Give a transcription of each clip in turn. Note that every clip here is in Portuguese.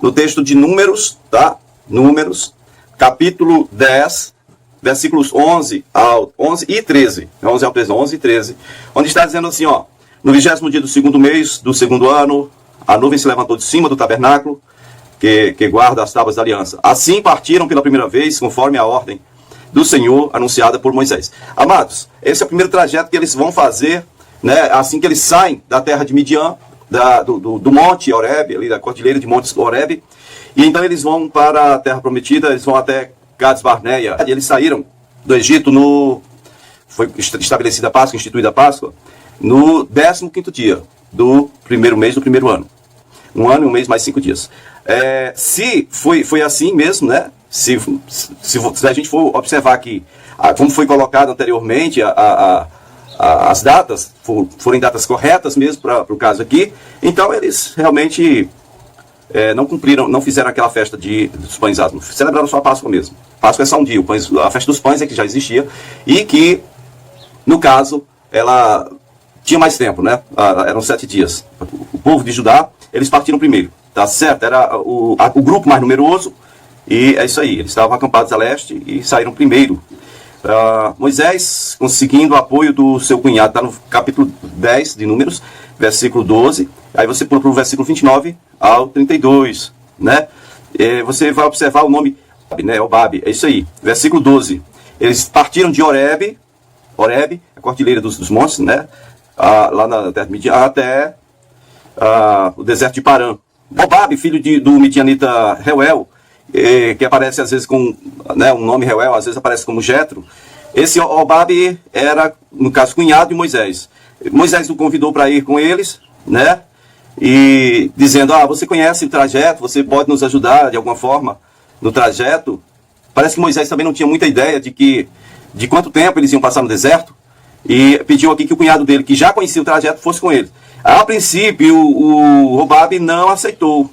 no texto de Números, tá? Números, capítulo 10, versículos 11 e 13. 11 ao 13, 11 e 13. Onde está dizendo assim, ó. No 20º dia do segundo mês, do segundo ano, a nuvem se levantou de cima do tabernáculo, que guarda as tábuas da aliança. Assim partiram pela primeira vez, conforme a ordem do Senhor, anunciada por Moisés. Amados, esse é o primeiro trajeto que eles vão fazer, né, assim que eles saem da terra de Midian, do Monte Horebe, ali da cordilheira de Montes Horebe, e então eles vão para a terra prometida, eles vão até Cades Barneia. E eles saíram do Egito foi estabelecida a Páscoa, instituída a Páscoa, no 15º dia do primeiro mês do primeiro ano. 1 ano e 1 mês mais 5 dias. Se foi assim mesmo, né? Se a gente for observar aqui, como foi colocado anteriormente, as datas forem datas corretas mesmo para o caso aqui, então eles realmente não cumpriram, não fizeram aquela festa dos pães asmos, celebraram só a Páscoa mesmo. Páscoa é só um dia, a festa dos pães é que já existia e que, no caso, ela tinha mais tempo, né? Eram 7 dias. O povo de Judá, eles partiram primeiro, tá certo? Era o grupo mais numeroso, e é isso aí. Eles estavam acampados a leste e saíram primeiro. Moisés, conseguindo o apoio do seu cunhado, está no capítulo 10 de Números, versículo 12. Aí você pula para o versículo 29 ao 32, né? Você vai observar o nome, né? Obabe, é isso aí. Versículo 12. Eles partiram de Horebe, a cordilheira dos montes, né? Lá na terra de Midian, até o deserto de Parã. Obabe, filho do midianita Reuel, que aparece às vezes com, né, um nome Reuel, às vezes aparece como Jetro. Esse Obabe era, no caso, cunhado de Moisés. Moisés o convidou para ir com eles, né? E dizendo, você conhece o trajeto, você pode nos ajudar de alguma forma no trajeto. Parece que Moisés também não tinha muita ideia de quanto tempo eles iam passar no deserto. E pediu aqui que o cunhado dele, que já conhecia o trajeto, fosse com ele. A princípio, o Obabe não aceitou.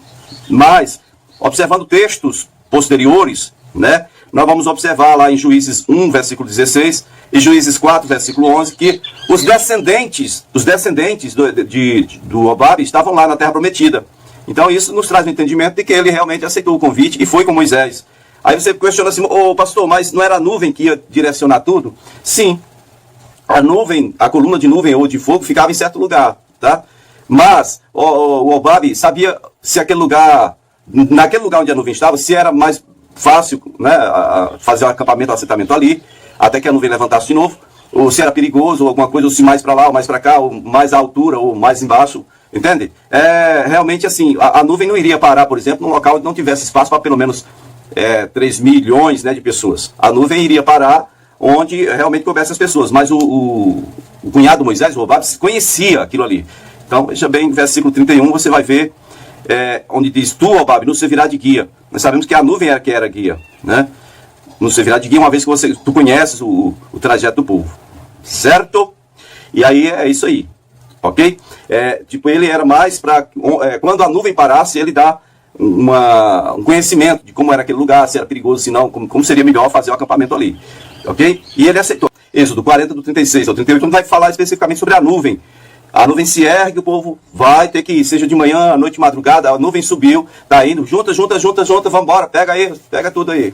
Mas, observando textos posteriores, né, nós vamos observar lá em Juízes 1, versículo 16, e Juízes 4, versículo 11, que os descendentes do Obabe estavam lá na terra prometida. Então isso nos traz o entendimento de que ele realmente aceitou o convite e foi com Moisés. Aí você questiona assim, pastor, mas não era a nuvem que ia direcionar tudo? Sim. A coluna de nuvem ou de fogo ficava em certo lugar, tá? Mas o Obabe sabia se naquele lugar onde a nuvem estava, se era mais fácil, né, fazer o acampamento, o assentamento ali, até que a nuvem levantasse de novo, ou se era perigoso, ou alguma coisa, ou se mais para lá, ou mais para cá, ou mais à altura, ou mais embaixo, entende? Realmente assim, a nuvem não iria parar, por exemplo, num local onde não tivesse espaço para pelo menos 3 milhões, né, de pessoas. A nuvem iria parar onde realmente coubesse as pessoas, mas o cunhado Moisés, o Obabe, conhecia aquilo ali. Então, veja bem, versículo 31, você vai ver onde diz, tu, Obabe, nos servirá de guia. Nós sabemos que a nuvem era que era guia, né? Nos servirá de guia uma vez que tu conheces o trajeto do povo, certo? E aí é isso aí, ok? Ele era mais para, quando a nuvem parasse, ele dá um conhecimento de como era aquele lugar, se era perigoso, se não, como seria melhor fazer o acampamento ali. Ok? E ele aceitou. Êxodo 40, do 36 ao 38, não vai falar especificamente sobre a nuvem. A nuvem se ergue, o povo vai ter que ir, seja de manhã, à noite, madrugada, a nuvem subiu, tá indo, junta, vamos embora, pega aí, pega tudo aí.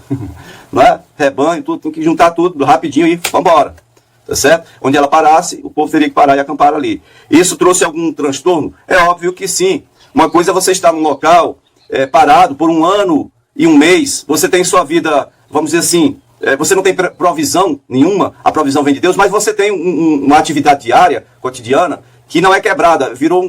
Não é? Rebanho, tudo, tem que juntar tudo rapidinho e vamos embora. Tá certo? Onde ela parasse, o povo teria que parar e acampar ali. Isso trouxe algum transtorno? É óbvio que sim. Uma coisa é você estar num local parado por 1 ano e 1 mês, você tem sua vida, vamos dizer assim, você não tem provisão nenhuma, a provisão vem de Deus, mas você tem uma atividade diária, cotidiana, que não é quebrada, virou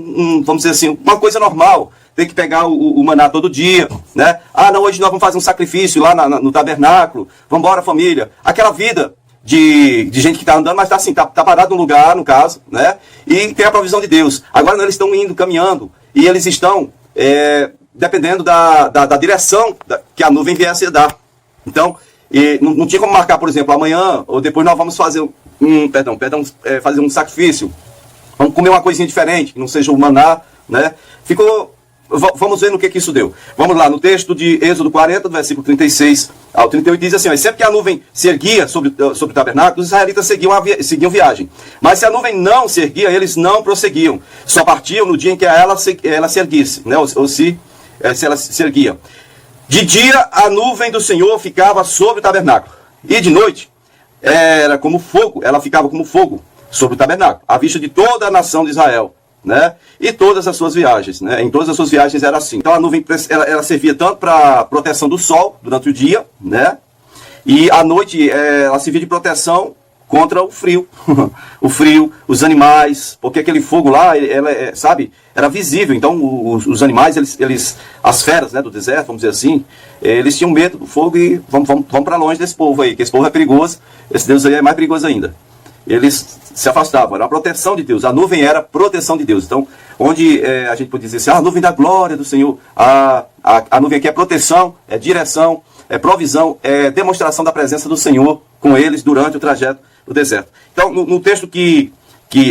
vamos dizer assim, uma coisa normal. Tem que pegar o maná todo dia, né? Não, hoje nós vamos fazer um sacrifício lá no tabernáculo, vamos embora, família. Aquela vida de gente que está andando, mas está assim, tá parado no lugar, no caso, né? E tem a provisão de Deus. Agora eles estão indo, caminhando, e eles estão dependendo da direção que a nuvem viesse a dar. Então, não tinha como marcar, por exemplo, amanhã ou depois nós vamos fazer fazer um sacrifício. Vamos comer uma coisinha diferente, que não seja o maná, né? Vamos ver no que isso deu. Vamos lá, no texto de Êxodo 40, do versículo 36 ao 38, diz assim, sempre que a nuvem se erguia sobre o tabernáculo, os israelitas seguiam viagem. Mas se a nuvem não se erguia, eles não prosseguiam. Só partiam no dia em que ela se erguisse, né? Ou se se erguia. De dia a nuvem do Senhor ficava sobre o tabernáculo, e de noite era como fogo, ela ficava como fogo sobre o tabernáculo, à vista de toda a nação de Israel, né? E todas as suas viagens, né? Em todas as suas viagens era assim. Então a nuvem ela servia tanto para proteção do sol durante o dia, né? E à noite ela servia de proteção contra o frio, o frio, os animais, porque aquele fogo lá, sabe, era visível. Então os animais, as feras, né, do deserto, vamos dizer assim, eles tinham medo do fogo e vamos para longe desse povo aí, que esse povo é perigoso, esse Deus aí é mais perigoso ainda. Eles se afastavam, era a proteção de Deus, a nuvem era a proteção de Deus. Então, onde a gente pode dizer assim, a nuvem da glória do Senhor, a nuvem aqui é proteção, é direção, é provisão, é demonstração da presença do Senhor com eles durante o trajeto do deserto. Então, no texto que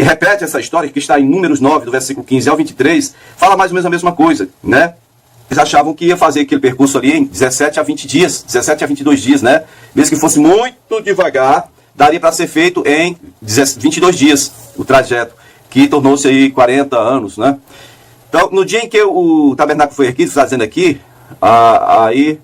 repete essa história, que está em Números 9, do versículo 15 ao 23, fala mais ou menos a mesma coisa, né? Eles achavam que ia fazer aquele percurso ali em 17 a 20 dias, 17 a 22 dias, né? Mesmo que fosse muito devagar, daria para ser feito em 22 dias o trajeto, que tornou-se aí 40 anos, né? Então, no dia em que o tabernáculo foi erguido, está dizendo aqui, aí,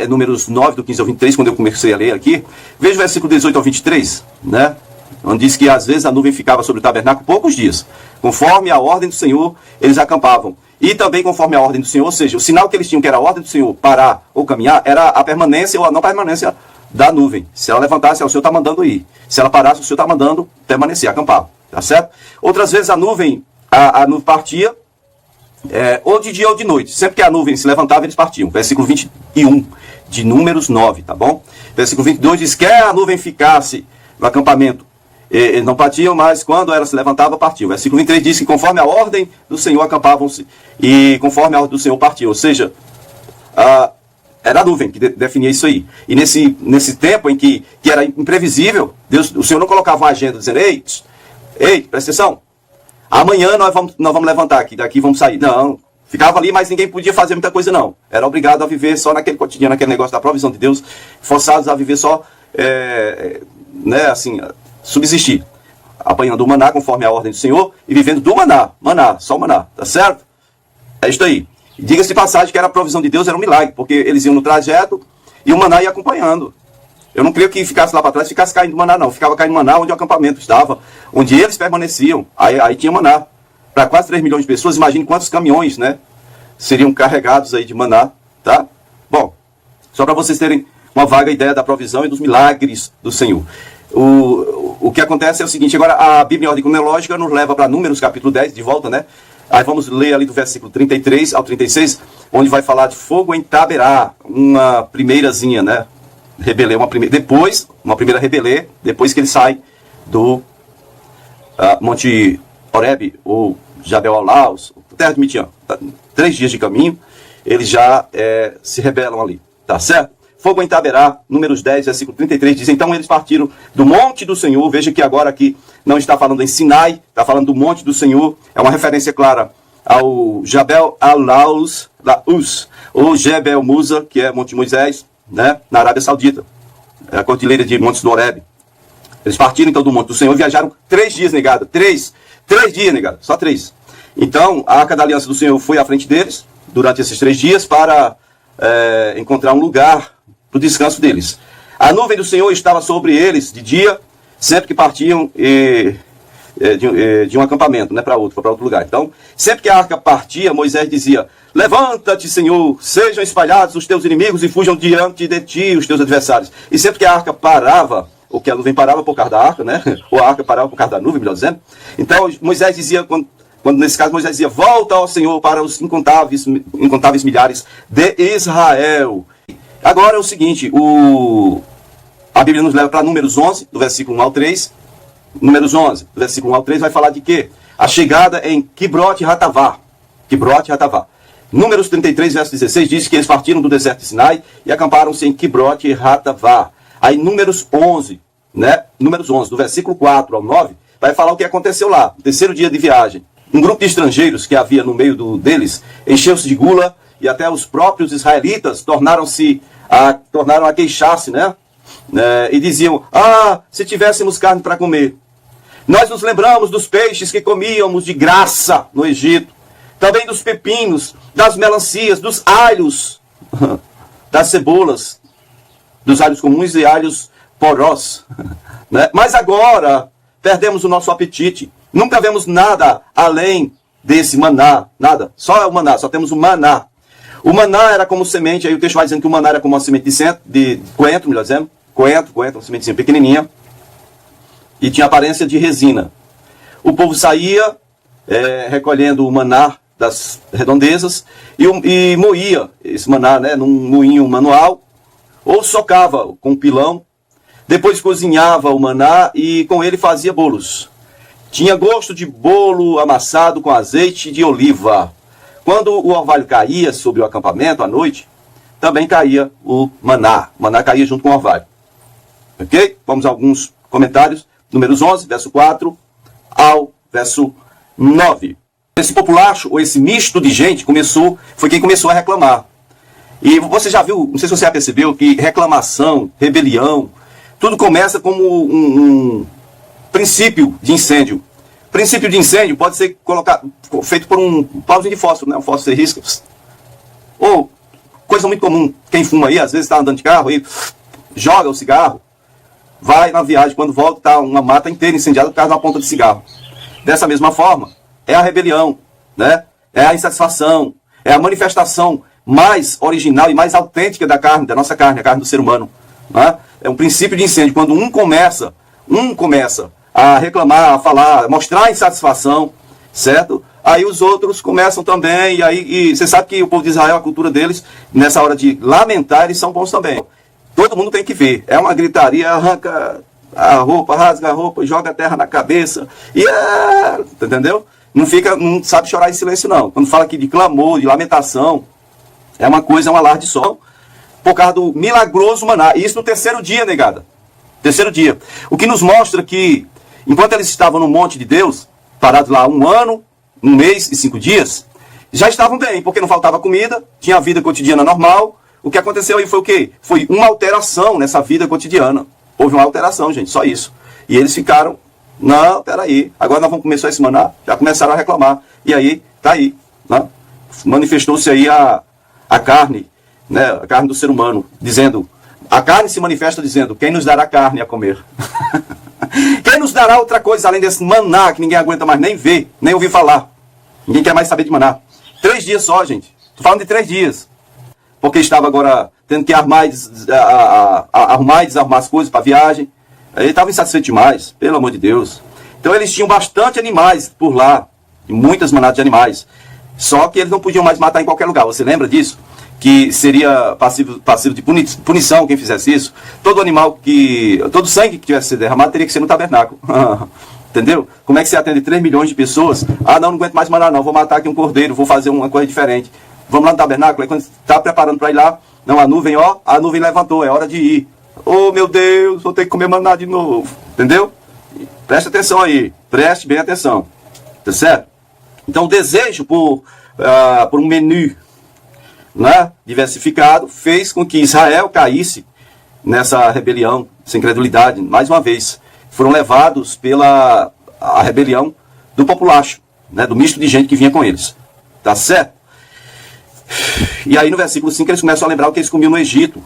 Números 9, do 15 ao 23, quando eu comecei a ler aqui, veja o versículo 18 ao 23, né? Onde diz que às vezes a nuvem ficava sobre o tabernáculo poucos dias. Conforme a ordem do Senhor, eles acampavam. E também conforme a ordem do Senhor, ou seja, o sinal que eles tinham, que era a ordem do Senhor, parar ou caminhar, era a permanência ou a não permanência da nuvem. Se ela levantasse, o Senhor está mandando ir. Se ela parasse, o Senhor está mandando permanecer, acampar. Tá certo? Outras vezes a nuvem partia, ou de dia ou de noite. Sempre que a nuvem se levantava, eles partiam. Versículo 21 de Números 9, tá bom? Versículo 22 diz que a nuvem ficasse no acampamento, eles não partiam, mas quando ela se levantava, partiu. Versículo 23 diz que conforme a ordem do Senhor acampavam-se e conforme a ordem do Senhor partiam. Ou seja, era a nuvem que definia isso aí. E nesse tempo em que era imprevisível, o Senhor não colocava uma agenda dizendo, ei, presta atenção, amanhã nós vamos levantar aqui, daqui vamos sair. Não, ficava ali, mas ninguém podia fazer muita coisa não. Era obrigado a viver só naquele cotidiano, naquele negócio da provisão de Deus, forçados a viver só, né, assim, subsistir. Apanhando o maná conforme a ordem do Senhor e vivendo do maná, só o maná, tá certo? É isso aí. E diga-se de passagem que era a provisão de Deus, era um milagre, porque eles iam no trajeto e o maná ia acompanhando. Eu não creio que ficasse lá para trás, ficasse caindo maná, não. Ficava caindo maná onde o acampamento estava, onde eles permaneciam. Aí tinha maná. Para quase 3 milhões de pessoas, imagine quantos caminhões, né, seriam carregados aí de maná, tá? Bom, só para vocês terem uma vaga ideia da provisão e dos milagres do Senhor. O que acontece é o seguinte, agora a Bíblia em ordem cronológica nos leva para Números capítulo 10, de volta, né? Aí vamos ler ali do versículo 33 ao 36, onde vai falar de fogo em Taberá, uma primeirazinha, né? Rebelê, uma primeira rebelê, depois que ele sai do Monte Horebe, ou Jabel Alaus, terra de Midian. 3 dias de caminho, eles já se rebelam ali, tá certo? Fogo em Taberá, Números 10, versículo 33, diz, então eles partiram do monte do Senhor. Veja que agora aqui não está falando em Sinai, está falando do monte do Senhor. É uma referência clara ao Jabel Alaus, ou Jebel Musa, que é Monte Moisés, né, na Arábia Saudita, a cordilheira de Montes do Horebe. Eles partiram então do monte do Senhor e viajaram 3 dias, negado. 3 dias, negado, só 3. Então a Arca da Aliança do Senhor foi à frente deles durante esses 3 dias para encontrar um lugar para o descanso deles. A nuvem do Senhor estava sobre eles de dia, sempre que partiam de um acampamento, né, para outro lugar. Então, sempre que a arca partia, Moisés dizia, levanta-te, Senhor, sejam espalhados os teus inimigos e fujam diante de ti os teus adversários. E sempre que a arca parava, ou que a nuvem parava por causa da arca, né, ou a arca parava por causa da nuvem, melhor dizendo, então Moisés dizia, quando nesse caso Moisés dizia, volta ao Senhor para os incontáveis milhares de Israel. Agora é o seguinte, a Bíblia nos leva para Números 11, do versículo 1 ao 3. Números 11, do versículo 1 ao 3, vai falar de quê? A chegada em Kibroth Hatavá. Números 33, verso 16, diz que eles partiram do deserto de Sinai e acamparam-se em Kibroth Hatavá. Aí Números 11, né? Números 11, do versículo 4 ao 9, vai falar o que aconteceu lá, no 3º dia de viagem. Um grupo de estrangeiros que havia no meio deles encheu-se de gula e até os próprios israelitas tornaram a queixar-se, né? E diziam, se tivéssemos carne para comer. Nós nos lembramos dos peixes que comíamos de graça no Egito. também dos pepinos, das melancias, dos alhos, das cebolas, dos alhos comuns e alhos porós. Né? Mas agora perdemos o nosso apetite. Nunca vemos nada além desse maná, nada. Só o maná, só temos o maná. O maná era como semente, aí o texto vai dizendo que o maná era como uma semente de coentro, melhor dizendo. Coentro, uma sementezinha pequenininha. E tinha aparência de resina. O povo saía recolhendo o maná das redondezas e moía esse maná, né, num moinho manual, ou socava com pilão. Depois cozinhava o maná e com ele fazia bolos. Tinha gosto de bolo amassado com azeite de oliva. Quando o orvalho caía sobre o acampamento à noite, também caía o maná. O maná caía junto com o orvalho. Ok? Vamos a alguns comentários. Números 11, verso 4 ao verso 9. Esse populacho, ou esse misto de gente, foi quem começou a reclamar. E você já viu, não sei se você já percebeu, que reclamação, rebelião, tudo começa como um princípio de incêndio. Princípio de incêndio pode ser feito por um pauzinho de fósforo, né? Um fósforo você risca. Ou, coisa muito comum, quem fuma aí, às vezes está andando de carro e joga o cigarro, vai na viagem, quando volta está uma mata inteira incendiada por causa da ponta de cigarro. Dessa mesma forma, é a rebelião, né? É a insatisfação, é a manifestação mais original e mais autêntica da carne, da nossa carne, a carne do ser humano. Né? É um princípio de incêndio. Quando um começa a reclamar, a falar, a mostrar a insatisfação, certo? Aí os outros começam também, e você sabe que o povo de Israel, a cultura deles, nessa hora de lamentar, eles são bons também. Todo mundo tem que ver. É uma gritaria, arranca a roupa, rasga a roupa, joga a terra na cabeça, entendeu? Não sabe chorar em silêncio, não. Quando fala aqui de clamor, de lamentação, é um alarde só, por causa do milagroso maná. E isso no terceiro dia, negada. Terceiro dia. O que nos mostra que, enquanto eles estavam no monte de Deus, parados lá 1 ano, 1 mês e 5 dias, já estavam bem, porque não faltava comida, tinha a vida cotidiana normal. O que aconteceu aí foi o quê? Foi uma alteração nessa vida cotidiana. Houve uma alteração, gente, só isso. E eles ficaram, não, peraí, agora nós vamos começar esse maná. Já começaram a reclamar. E aí, tá aí, né? Manifestou-se aí a carne, né? A carne do ser humano, dizendo, a carne se manifesta dizendo, quem nos dará carne a comer? Quem nos dará outra coisa além desse maná que ninguém aguenta mais nem ver, nem ouvir falar? Ninguém quer mais saber de maná. 3 dias só, gente. Estou falando de 3 dias. Porque estava agora tendo que arrumar e desarrumar as coisas para a viagem. Ele estava insatisfeito demais, pelo amor de Deus. Então eles tinham bastante animais por lá, muitas manadas de animais. Só que eles não podiam mais matar em qualquer lugar. Você lembra disso? Que seria passivo de punição quem fizesse isso. Todo sangue que tivesse sido derramado teria que ser no tabernáculo. Entendeu? Como é que você atende 3 milhões de pessoas? Ah, não aguento mais maná não, vou matar aqui um cordeiro, vou fazer uma coisa diferente. Vamos lá no tabernáculo, aí quando está preparando para ir lá, não, a nuvem levantou, é hora de ir. Oh, meu Deus, vou ter que comer maná de novo. Entendeu? Preste atenção aí, preste bem atenção. Tá certo? Então o desejo por um menu, né, diversificado fez com que Israel caísse nessa rebelião, essa incredulidade, mais uma vez. Foram levados pela rebelião do populacho, né, do misto de gente que vinha com eles. Tá certo? E aí no versículo 5 eles começam a lembrar o que eles comiam no Egito,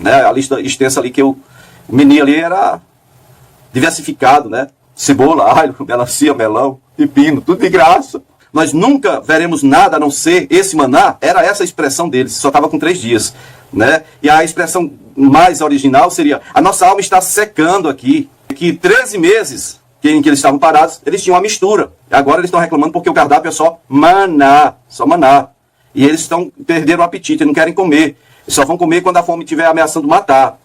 né? A lista extensa ali que o menu ali era diversificado, né? Cebola, alho, melancia, melão, pepino, tudo de graça. Nós nunca veremos nada a não ser esse maná. Era essa a expressão deles, só estava com 3 dias, né? E a expressão mais original seria, a nossa alma está secando aqui. Que 13 meses em que eles estavam parados, eles tinham uma mistura. Agora eles estão reclamando porque o cardápio é só maná. E eles perderam o apetite, não querem comer. Eles só vão comer quando a fome estiver ameaçando matar.